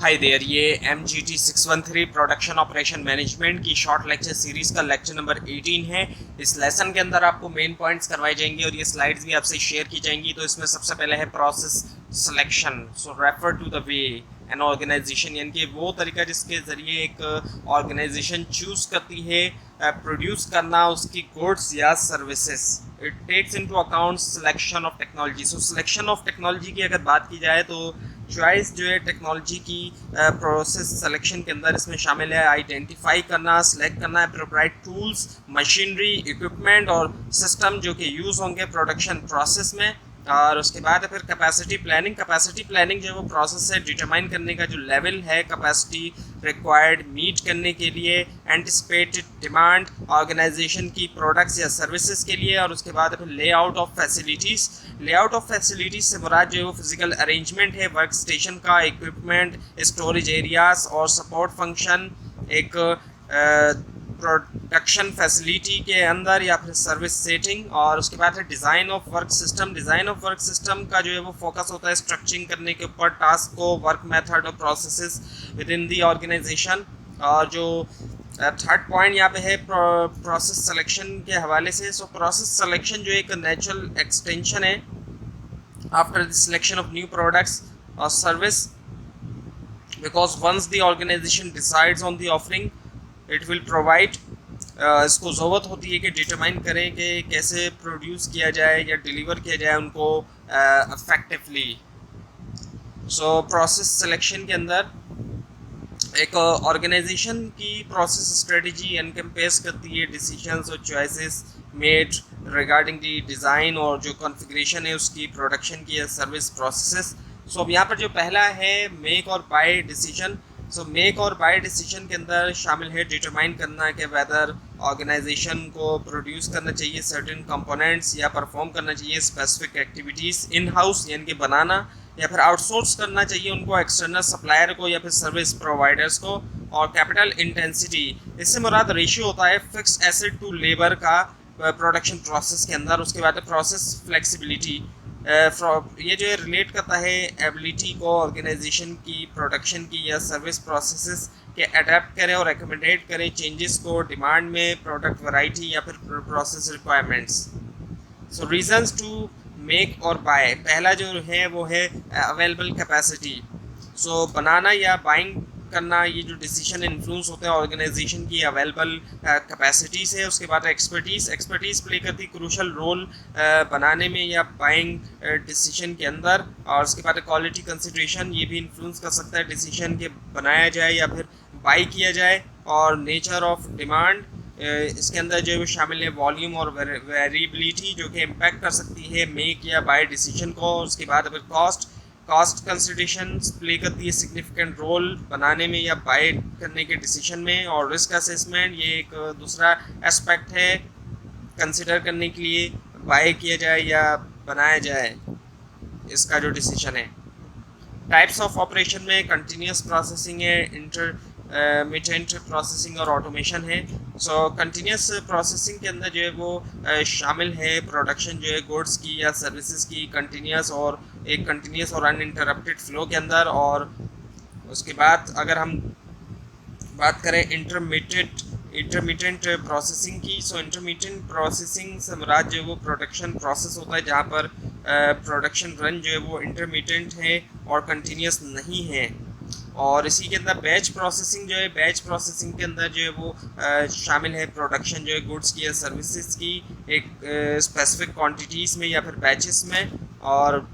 Hi there, ये MGT613 production operation management की short lecture series का लेक्चर नंबर 18 है। इस लेसन के अंदर आपको मेन पॉइंट्स करवाए जाएंगे और ये स्लाइड्स भी आपसे शेयर की जाएंगी। तो इसमें सबसे पहले है process selection. So refer to the way an organisation, यानी कि वो तरीका जिसके ज़रिए एक ऑर्गेनाइजेशन चूज़ करती है प्रोड्यूस करना उसकी गुड्स या services. It takes into account selection of technology. So selection of technology की अगर बात की जाए तो चॉइस जो है टेक्नोलॉजी की प्रोसेस सिलेक्शन के अंदर इसमें शामिल है आइडेंटिफाई करना, सिलेक्ट करना अप्रोप्रिएट टूल्स, मशीनरी, इक्विपमेंट और सिस्टम जो कि यूज़ होंगे प्रोडक्शन प्रोसेस में। और उसके बाद फिर कैपेसिटी प्लानिंग। कैपेसिटी प्लानिंग जो है वो प्रोसेस है डिटरमाइन करने का जो लेवल है कैपेसिटी रिक्वायर्ड मीट करने के लिए एंटिसिपेटेड डिमांड ऑर्गेनाइजेशन की प्रोडक्ट्स या सर्विसेज के लिए। और उसके बाद फिर layout of facilities. Layout of facilities से मुराद जो है वो फिजिकल अरेंजमेंट है वर्क स्टेशन का, इक्विपमेंट, स्टोरेज एरियाज और सपोर्ट फंक्शन एक प्रोडक्शन फैसिलिटी के अंदर या फिर सर्विस सेटिंग। और उसके बाद है design of work system. Design of work system का जो है वो फोकस होता है स्ट्रक्चरिंग करने के ऊपर टास्क को, वर्क मेथड और processes within the organisation. और जो थर्ड पॉइंट यहाँ पे है प्रोसेस सिलेक्शन के हवाले से। सो प्रोसेस सिलेक्शन जो एक नेचुरल एक्सटेंशन है after the selection of new products और service, because once the organization decides on the offering it will provide. इसको ज़रूरत होती है कि डिटरमाइन करें कि कैसे प्रोड्यूस किया जाए या डिलीवर किया जाए उनको इफेक्टिवली। सो प्रोसेस सिलेक्शन के अंदर एक ऑर्गेनाइजेशन की प्रोसेस स्ट्रेटजी एनकम्पेस करती है डिसीजंस और choices made regarding the design और जो कॉन्फ़िगरेशन है उसकी प्रोडक्शन की या सर्विस प्रोसेसेस। सो अब यहाँ पर जो पहला है make or bye decision. So make or bye decision के अंदर शामिल है डिटरमाइन करना कि वेदर ऑर्गेनाइजेशन को प्रोड्यूस करना चाहिए सर्टेन कंपोनेंट्स या परफॉर्म करना चाहिए स्पेसिफिक एक्टिविटीज़ इन हाउस यानी कि बनाना, या फिर आउटसोर्स करना चाहिए उनको एक्सटर्नल सप्लायर को या फिर सर्विस प्रोवाइडर्स को। और कैपिटल इंटेंसिटी, इससे मुराद रेशियो होता है फिक्स एसेट टू लेबर का प्रोडक्शन प्रोसेस के अंदर। उसके बाद प्रोसेस फ्लेक्सिबिलिटी, ये जो है रिलेट करता है एबिलिटी को ऑर्गेनाइजेशन की प्रोडक्शन की या सर्विस प्रोसेसेस के अडेप्ट करें और रिकमेंडेट करें चेंजेस को डिमांड में, प्रोडक्ट वैरायटी या फिर process requirements. So reasons to make or buy, पहला जो है वो है अवेलेबल कैपेसिटी। सो बनाना या बाइंग करना, ये जो डिसीजन इन्फ्लुएंस होते हैं ऑर्गेनाइजेशन की अवेलेबल कैपेसिटी से। उसके बाद एक्सपर्टीज़ प्ले करती है क्रूशल रोल बनाने में या बाइंग डिसीजन के अंदर। और उसके बाद क्वालिटी कंसिडरेशन, ये भी इन्फ्लुएंस कर सकता है डिसीजन के बनाया जाए या फिर बाई किया जाए। और नेचर ऑफ डिमांड, इसके अंदर जो है वो शामिल है वॉल्यूम और वेरिएबिलिटी जो कि इम्पैक्ट कर सकती है मेक या बाय डिसीजन को। उसके बाद फिर कॉस्ट कंसिडरेशन प्ले करती है सिग्निफिकेंट रोल बनाने में या बाय करने के डिसीजन में। और रिस्क असेसमेंट, ये एक दूसरा एस्पेक्ट है कंसिडर करने के लिए बाय किया जाए या बनाया जाए इसका जो डिसीजन है। टाइप्स ऑफ ऑपरेशन में कंटिन्यूस प्रोसेसिंग है, इंटरमिटेंट प्रोसेसिंग और ऑटोमेशन है। सो कंटिन्यूस प्रोसेसिंग के अंदर जो है वो शामिल है प्रोडक्शन जो है गुड्स की या सर्विसेज की कंटिन्यूस और अनइंटरप्टेड फ्लो के अंदर। और उसके बाद अगर हम बात करें इंटरमिटेंट प्रोसेसिंग की, सो इंटरमिटेंट प्रोसेसिंग से मुराद जो है वो प्रोडक्शन प्रोसेस होता है जहाँ पर प्रोडक्शन रन जो है वो इंटरमिटेंट है और कंटिन्यूस नहीं है। और इसी के अंदर बैच प्रोसेसिंग जो है, बैच प्रोसेसिंग के अंदर जो है वो शामिल है प्रोडक्शन जो है गुड्स की या सर्विसेज की एक स्पेसिफिक क्वांटिटीज़ में या फिर बैचेस में। और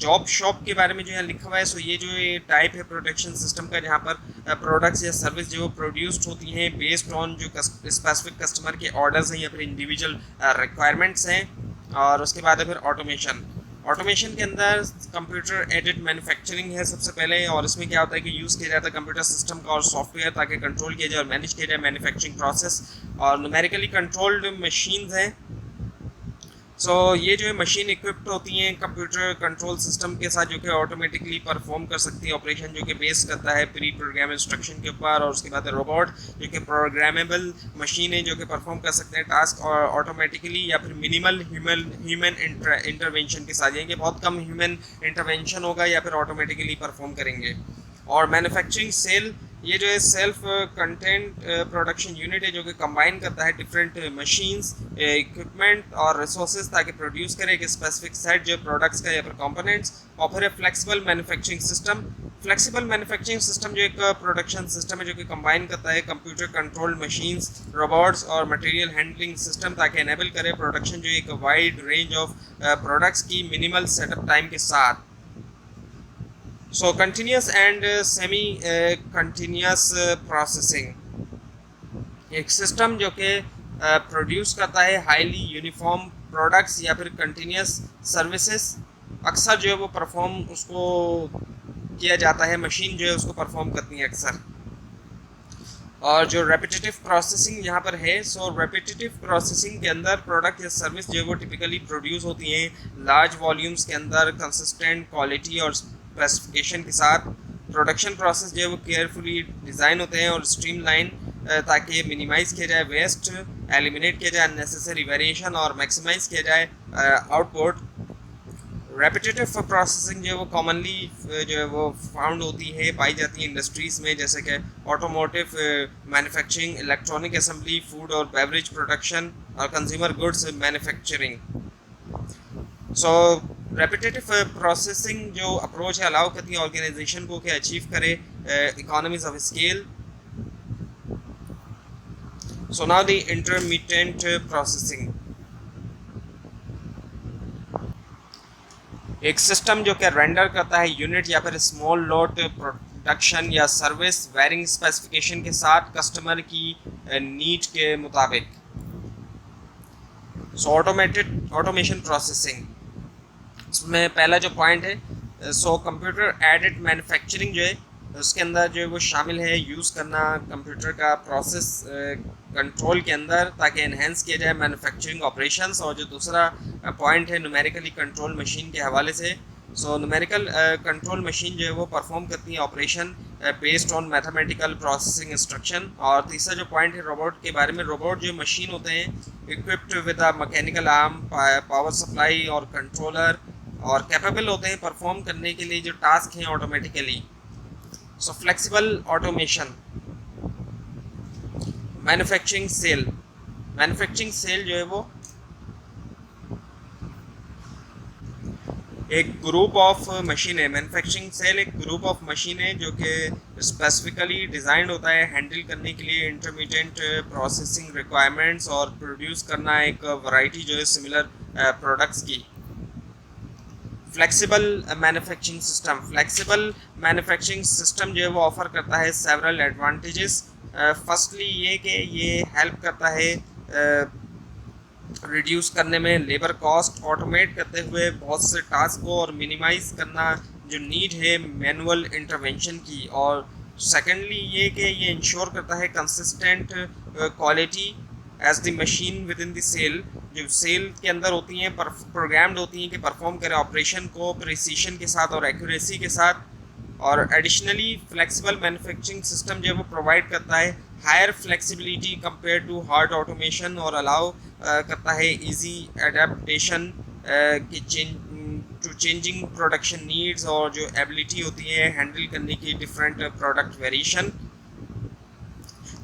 जॉब शॉप के बारे में जो है लिखा हुआ है। सो ये जो है टाइप है प्रोडक्शन सिस्टम का जहाँ पर प्रोडक्ट्स या सर्विस जो प्रोड्यूस्ड होती हैं बेस्ड ऑन जो स्पेसिफिक कस्टमर के ऑर्डर्स हैं या फिर इंडिविजुअल रिक्वायरमेंट्स हैं। और उसके बाद है फिर ऑटोमेशन के अंदर कंप्यूटर एडेड मैन्युफैक्चरिंग है सबसे पहले। और इसमें क्या होता है कि यूज़ किया जाता है कंप्यूटर सिस्टम का और सॉफ्टवेयर ताकि कंट्रोल किया जाए और मैनेज किया जाए मैन्युफैक्चरिंग प्रोसेस। और न्यूमेरिकली कंट्रोल्ड मशीन्स हैं। सो ये जो है मशीन इक्विप्ड होती हैं कंप्यूटर कंट्रोल सिस्टम के साथ जो कि ऑटोमेटिकली परफॉर्म कर सकती है ऑपरेशन, जो कि बेस करता है प्री प्रोग्राम इंस्ट्रक्शन के ऊपर। और उसके बाद रोबोट जो कि प्रोग्रामेबल मशीन है जो कि परफॉर्म कर सकते हैं टास्क और ऑटोमेटिकली या फिर मिनिमल ह्यूमन इंटरवेंशन के साथ, यानी कि बहुत कम ह्यूमन इंटरवेंशन होगा या फिर ऑटोमेटिकली परफॉर्म करेंगे। और मैन्युफैक्चरिंग सेल ये जो है सेल्फ कंटेंट प्रोडक्शन यूनिट है जो कि कंबाइन करता है डिफरेंट मशीन्स, इक्विपमेंट और रिसोर्सेज ताकि प्रोड्यूस करे एक स्पेसिफिक सेट जो प्रोडक्ट्स का या फिर कंपोनेंट्स। और फिर flexible manufacturing system. Flexible manufacturing system जो एक प्रोडक्शन सिस्टम है जो कि कंबाइन करता है कंप्यूटर कंट्रोल्ड मशीन्स, रोबोट्स और मटेरियल हैंडलिंग सिस्टम ताकि एनेबल करे प्रोडक्शन जो एक वाइड रेंज ऑफ प्रोडक्ट्स की मिनिमल सेटअप टाइम के साथ। So continuous and semi continuous processing एक सिस्टम जो कि प्रोड्यूस करता है हाईली यूनिफॉर्म प्रोडक्ट्स या फिर कंटिन्यूस सर्विसेज। अक्सर जो है वो परफॉर्म उसको किया जाता है, मशीन जो है उसको परफॉर्म करती है अक्सर। और जो रेपिटेटिव प्रोसेसिंग यहाँ पर है, सो रेपिटेटिव प्रोसेसिंग के अंदर प्रोडक्ट या सर्विस जो है वो टिपिकली प्रोड्यूस होती हैं लार्ज वॉल्यूम्स के अंदर कंसिस्टेंट क्वालिटी और स्पेसिफिकेशन के साथ। प्रोडक्शन प्रोसेस जो है वो केयरफुली डिज़ाइन होते हैं और स्ट्रीमलाइन ताकि मिनिमाइज़ किया जाए वेस्ट, एलिमिनेट किया जाए अननेसेसरी वेरिएशन और मैक्सिमाइज़ किया जाए आउटपुट। रेपिटेटिव प्रोसेसिंग जो है वो कॉमनली जो है वो फाउंड होती है, पाई जाती है इंडस्ट्रीज़ में जैसे कि automotive manufacturing, electronic assembly, food और बेवरेज प्रोडक्शन और कंज्यूमर गुड्स मैन्युफैक्चरिंग। सो रेपिटेटिव प्रोसेसिंग जो अप्रोच है अलाउ करती है ऑर्गेनाइजेशन को कि अचीव करे economies of scale. So now the intermittent processing एक सिस्टम जो कि रेंडर करता है यूनिट या फिर स्मॉल लॉट प्रोडक्शन या सर्विस वेरिंग स्पेसिफिकेशन के साथ कस्टमर की नीड के मुताबिक। सो ऑटोमेशन प्रोसेसिंग इसमें पहला जो पॉइंट है, सो कंप्यूटर एडेड मैन्युफैक्चरिंग जो है उसके अंदर जो है वो शामिल है यूज़ करना कंप्यूटर का प्रोसेस कंट्रोल के अंदर ताकि एनहेंस किया जाए मैन्युफैक्चरिंग ऑपरेशंस। और जो दूसरा पॉइंट है न्यूमेरिकली कंट्रोल मशीन के हवाले से, सो न्यूमेरिकल कंट्रोल मशीन जो है वो परफॉर्म करती है operation based on mathematical processing instruction. और तीसरा जो पॉइंट है रोबोट के बारे में, रोबोट जो मशीन होते हैं equipped with a mechanical arm, power supply और कंट्रोलर और कैपेबल होते हैं परफॉर्म करने के लिए जो टास्क हैं automatically. So flexible automation manufacturing cell. Manufacturing cell जो है वो एक ग्रुप ऑफ मशीन है। मैन्युफैक्चरिंग सेल एक ग्रुप ऑफ मशीन है जो कि स्पेसिफिकली डिज़ाइंड होता है हैंडल करने के लिए इंटरमीडिएट प्रोसेसिंग रिक्वायरमेंट्स और प्रोड्यूस करना एक वैरायटी जो है सिमिलर प्रोडक्ट्स की। Flexible manufacturing system. Flexible manufacturing system जो है वो ऑफर करता है सेवरल एडवांटेजेस। फर्स्टली ये कि ये हेल्प करता है रिड्यूस करने में लेबर कॉस्ट, ऑटोमेट करते हुए बहुत से टास्क को और मिनिमाइज करना जो नीड है मैनुअल इंटरवेंशन की। और सेकेंडली ये कि ये इंश्योर करता है consistent quality as the machine within the cell जो सेल के अंदर होती हैं प्रोग्राम्ड होती हैं कि परफॉर्म करें ऑपरेशन को प्रिसीशन के साथ और एक्यूरेसी के साथ। और एडिशनली फ्लेक्सिबल मैन्युफैक्चरिंग सिस्टम जो है वो प्रोवाइड करता है higher flexibility compare to hard automation और अलाउ करता है easy adaptation to changing production needs और जो एबिलिटी होती है हैंडल करने की डिफरेंट प्रोडक्ट वेरिएशन।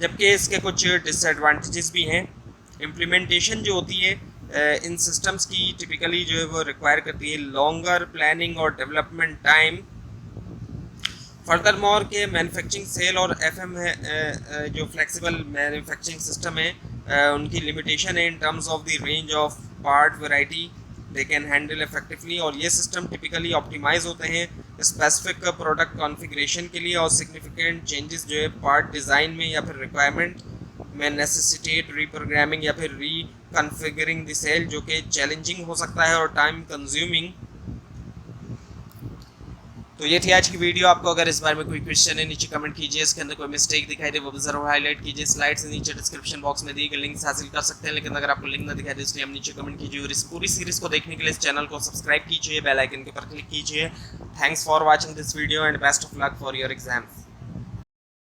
जबकि इसके कुछ डिसएडवांटेजेस भी हैं। इम्प्लीमेंटेशन जो होती है इन सिस्टम्स की टिपिकली जो है वो रिक्वायर करती है लॉन्गर प्लानिंग और डेवलपमेंट टाइम। फर्दरमोर के मैन्युफैक्चरिंग सेल और एफएम है जो फ्लेक्सिबल मैन्युफैक्चरिंग सिस्टम है उनकी लिमिटेशन है in terms of the range of part variety they can handle effectively. और ये सिस्टम टिपिकली ऑप्टिमाइज होते हैं स्पेसिफिक प्रोडक्ट कॉन्फ़िगरेशन के लिए और सिग्निफिकेंट चेंजेस जो है पार्ट डिज़ाइन में या फिर रिक्वायरमेंट में नेसेसिटेट रीप्रोग्रामिंग या फिर रीकॉन्फ़िगरिंग द सेल जो कि चैलेंजिंग हो सकता है और टाइम कंज्यूमिंग। तो ये थी आज की वीडियो। आपको अगर इस बारे में कोई क्वेश्चन है नीचे कमेंट कीजिए, इसके अंदर कोई मिस्टेक दिखाई दे वो भी जरूर हाईलाइट कीजिए। स्लाइड्स नीचे डिस्क्रिप्शन बॉक्स में दिए गए लिंक्स हासिल कर सकते हैं, लेकिन अगर आपको लिंक ना दिखाई दे इसलिए हम नीचे कमेंट कीजिए। और इस पूरी सीरीज को देखने के लिए इस चैनल को सब्सक्राइब कीजिए, बेल आइकन के ऊपर क्लिक कीजिए। Thanks for watching this video and best of luck for your exams.